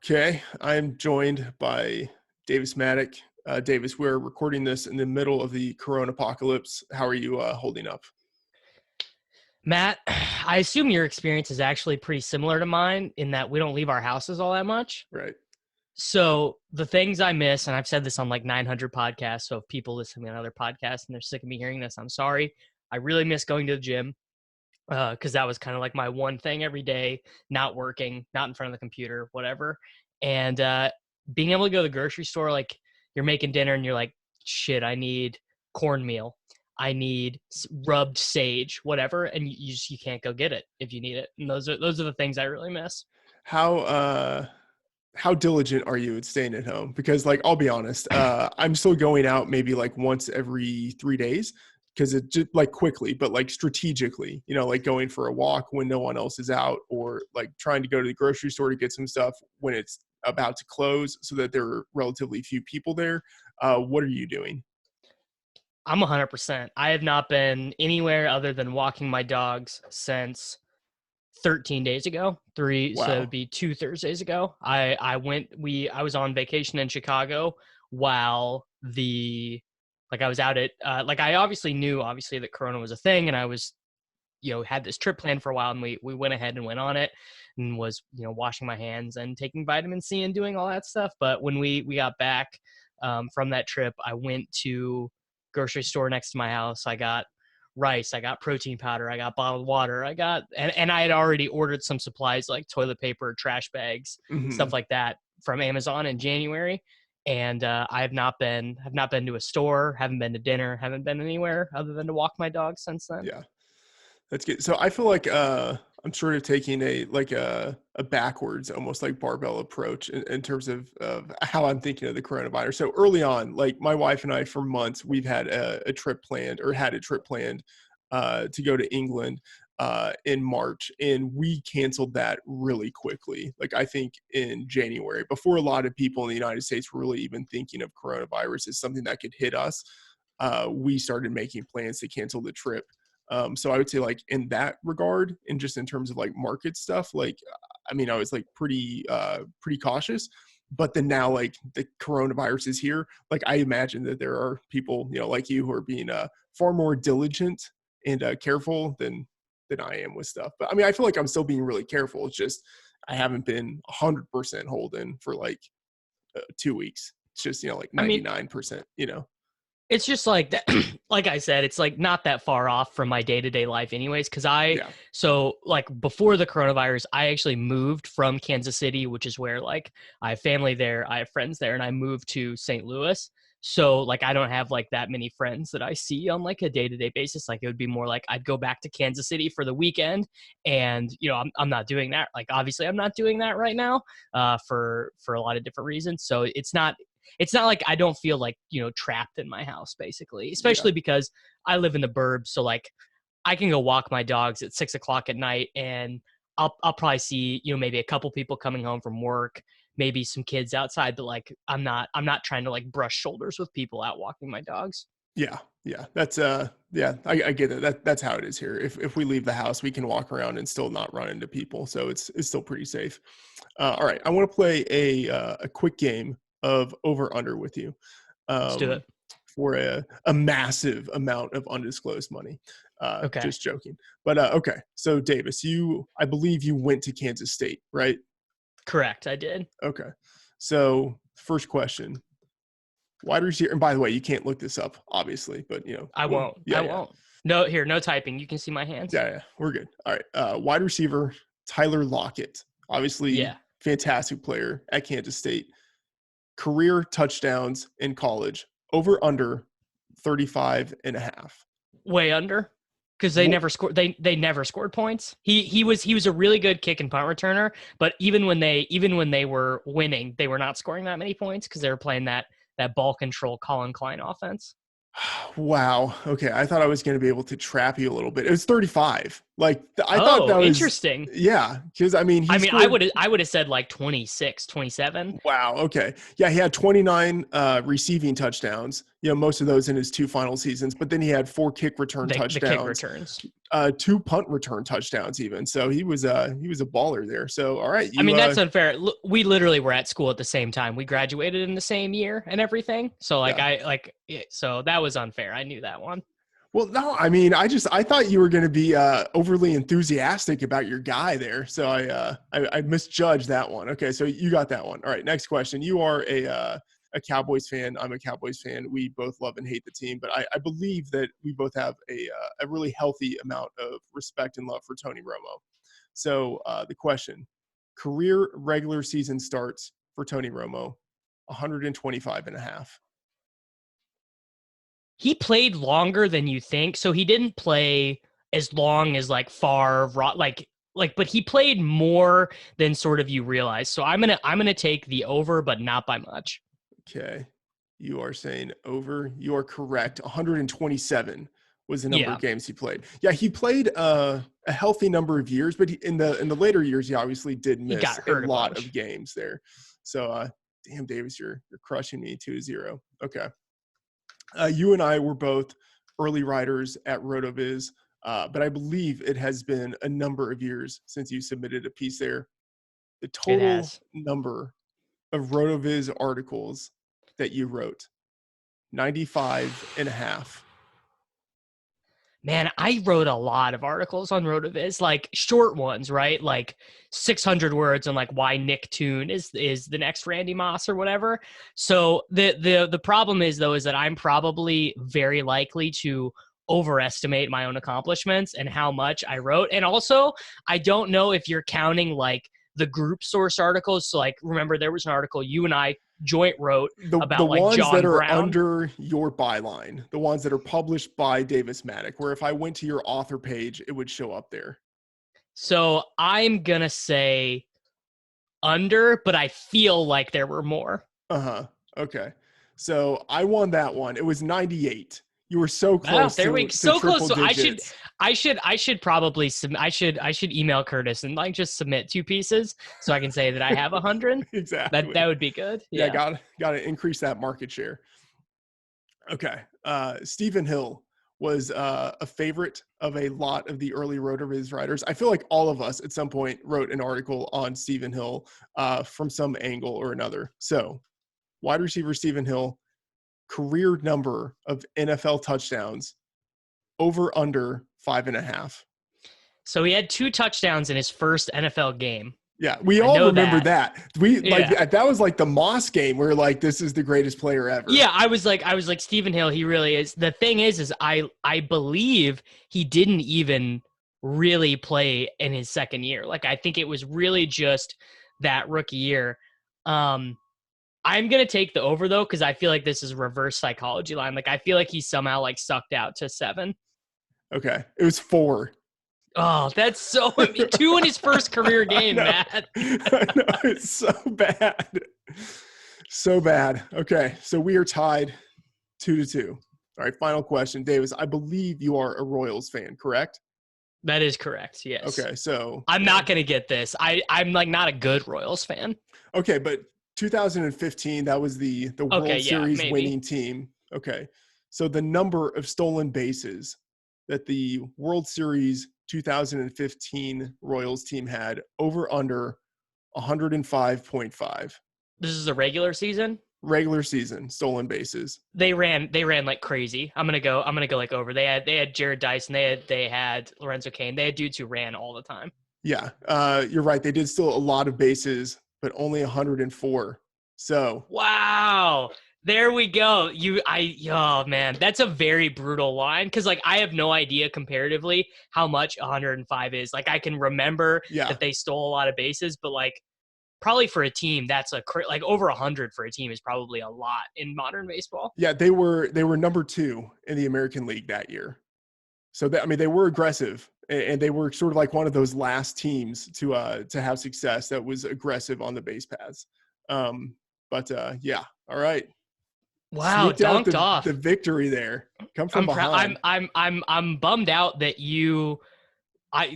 Okay, I'm joined by Davis Mattek. Davis, we're recording this in the middle of the Corona apocalypse. How are you holding up? Matt, I assume your experience is actually pretty similar to mine in that we don't leave our houses all that much. Right. So the things I miss, and I've said this on like 900 podcasts, so if people listen to another podcast and they're sick of me hearing this, I'm sorry. I really miss going to the gym because that was kind of like my one thing every day, not working, not in front of the computer, whatever. And being able to go to the grocery store, like you're making dinner and you're like, shit, I need cornmeal. I need rubbed sage, whatever, and you can't go get it if you need it. And those are the things I really miss. How diligent are you at staying at home? Because like, I'll be honest, I'm still going out maybe like once every 3 days because it just like quickly, but like strategically, like going for a walk when no one else is out, or like trying to go to the grocery store to get some stuff when it's about to close so that there are relatively few people there. What are you doing? I'm 100%. I have not been anywhere other than walking my dogs since 13 days ago. So it Wow. would be 2 Thursdays ago. I was on vacation in Chicago while I was out at I obviously knew that Corona was a thing, and I was had this trip planned for a while, and we went ahead and went on it and was washing my hands and taking vitamin C and doing all that stuff. But when we got back from that trip, I went to grocery store next to my house. I got rice, I got protein powder, I got bottled water, and I had already ordered some supplies like toilet paper, trash bags, Hmm. stuff like that from Amazon in January. And I have not been to a store, haven't been to dinner, haven't been anywhere other than to walk my dog since then. Yeah. That's good. So I feel like I'm sort of taking a backwards, almost like barbell approach in terms of how I'm thinking of the coronavirus. So early on, like my wife and I, for months, we've had a trip planned to go to England in March, and we canceled that really quickly. Like I think in January, before a lot of people in the United States were really even thinking of coronavirus as something that could hit us, we started making plans to cancel the trip. So I would say like in that regard, and just in terms of like market stuff, like, I mean, I was like pretty cautious, but then now like the coronavirus is here. Like I imagine that there are people, like you who are being far more diligent and careful than I am with stuff. But I mean, I feel like I'm still being really careful. It's just, I haven't been 100% holden for like 2 weeks. It's just, like I mean, 99%. it's just like that. Like I said, it's like not that far off from my day-to-day life anyways. Yeah. So like before the coronavirus, I actually moved from Kansas City, which is where like I have family there, I have friends there, and I moved to St. Louis. So like I don't have like that many friends that I see on like a day-to-day basis. Like it would be more like I'd go back to Kansas City for the weekend, and I'm not doing that. Like obviously I'm not doing that right now for a lot of different reasons. So it's not like I don't feel like, trapped in my house, basically, Yeah. especially because I live in the burbs. So like I can go walk my dogs at 6 o'clock at night, and I'll probably see, maybe a couple people coming home from work, maybe some kids outside, but like I'm not trying to like brush shoulders with people out walking my dogs. Yeah. Yeah. That's yeah, I get it. That's how it is here. If we leave the house, we can walk around and still not run into people. So it's still pretty safe. All right. I want to play a quick game of over under with you. Let's do it. For a massive amount of undisclosed money. Okay. Just joking. But okay. So Davis, I believe you went to Kansas State, right? Correct. I did. Okay. So first question, wide receiver, and by the way, you can't look this up, obviously, but I won't. yeah, I yeah. won't. No, here, no typing. You can see my hands. Yeah, we're good. All right. Wide receiver, Tyler Lockett, obviously Yeah. fantastic player at Kansas State. Career touchdowns in college, over under 35 and a half. Way under, because they never scored. They never scored points. He was a really good kick and punt returner, but even when they were winning, they were not scoring that many points because they were playing that ball control Colin Klein offense. Wow. Okay. I thought I was going to be able to trap you a little bit. It was 35. Like I thought that was interesting. Yeah. Cause I mean, I would have said like 26, 27. Wow. Okay. Yeah. He had 29 receiving touchdowns, most of those in his 2 final seasons, but then he had 4 kick return touchdowns. The kick returns. 2 punt return touchdowns even. So he was a baller there. So all right, I mean, that's unfair. We literally were at school at the same time. We graduated in the same year and everything. So so that was unfair. I knew that one. Well, no, I mean, I thought you were going to be overly enthusiastic about your guy there, so I misjudged that one. Okay, so you got that one. All right, next question. You are a Cowboys fan. I'm a Cowboys fan. We both love and hate the team, but I believe that we both have a really healthy amount of respect and love for Tony Romo. So the question: career regular season starts for Tony Romo, 125 and a half. He played longer than you think, so he didn't play as long as like but he played more than sort of you realize. So I'm gonna take the over, but not by much. Okay, you are saying over. You are correct. 127 was the number of games he played. Yeah, he played a healthy number of years, but in the later years, he obviously did miss a lot of games there. So, damn, Davis, you're crushing me 2-0. Okay. You and I were both early writers at RotoViz, but I believe it has been a number of years since you submitted a piece there. The total number of RotoViz articles that you wrote, 95 and a half. Man, I wrote a lot of articles on RotoViz, like short ones, right? Like 600 words on like why Nick Toon is the next Randy Moss or whatever. So the problem is though, is that I'm probably very likely to overestimate my own accomplishments and how much I wrote. And also, I don't know if you're counting like the group source articles. So like, remember there was an article you and I joint wrote about the like ones John that are Brown. under your byline, the ones that are published by Davis Mattek, where if I went to your author page, it would show up there. So I'm going to say under, but I feel like there were more. Okay. So I won that one. It was 98. You were so close. So close. So digits. I should probably I should email Curtis and like just submit 2 pieces so I can say that I have 100. Exactly. That would be good. Yeah, got to increase that market share. Okay. Stephen Hill was a favorite of a lot of the early RotoViz writers. I feel like all of us at some point wrote an article on Stephen Hill from some angle or another. So, wide receiver Stephen Hill, career number of NFL touchdowns, over under 5.5. So he had 2 touchdowns in his first NFL game. Yeah, we all remember that. That was like the Moss game where like this is the greatest player ever. Yeah, I was like Stephen Hill, he really is. The thing is I believe he didn't even really play in his second year. Like I think it was really just that rookie year. I'm going to take the over though cuz I feel like this is reverse psychology line. Like I feel like he somehow like sucked out to 7. Okay. It was 4. Oh, that's so 2 in his first career game, Matt. I know, it's so bad. So bad. Okay, so we are tied 2-2. All right, final question. Davis, I believe you are a Royals fan, correct? That is correct, yes. Okay, so I'm not going to get this. I'm like not a good Royals fan. Okay, but 2015, that was the World Series winning team. Okay, so the number of stolen bases that the World Series 2015 Royals team had, over under 105.5. This is a regular season? Regular season stolen bases. They ran like crazy. I'm gonna go like over. They had Jared Dyson, they had Lorenzo Cain, they had dudes who ran all the time. Yeah, you're right. They did steal a lot of bases, but only 104. So wow. There we go. Oh man, that's a very brutal line because like I have no idea comparatively how much 105 is. Like I can remember that they stole a lot of bases, but like probably for a team that's like over 100 for a team is probably a lot in modern baseball. Yeah, they were number 2 in the American League that year. So they were aggressive, and they were sort of like one of those last teams to have success that was aggressive on the base paths. Yeah, all right. Wow, dunked off the victory there. Come from behind. I'm bummed out that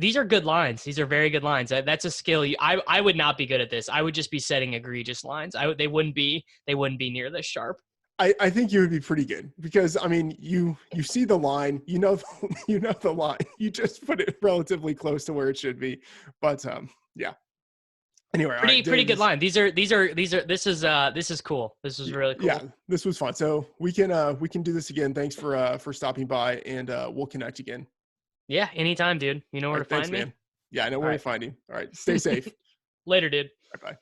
these are good lines. These are very good lines. That's a skill. I would not be good at this. I would just be setting egregious lines. They wouldn't be near this sharp. I think you would be pretty good because I mean you see the line, you know the line, you just put it relatively close to where it should be, but yeah. Anyway, all right, Pretty Dave. good line. This is cool. This is really Yeah, cool. this was fun. So we can do this again. Thanks for stopping by, and we'll connect again. Yeah, anytime, dude. You know All where to right, thanks, find me. man. Yeah, I know All where to right. find you. All right, stay safe. Later, dude. Bye bye.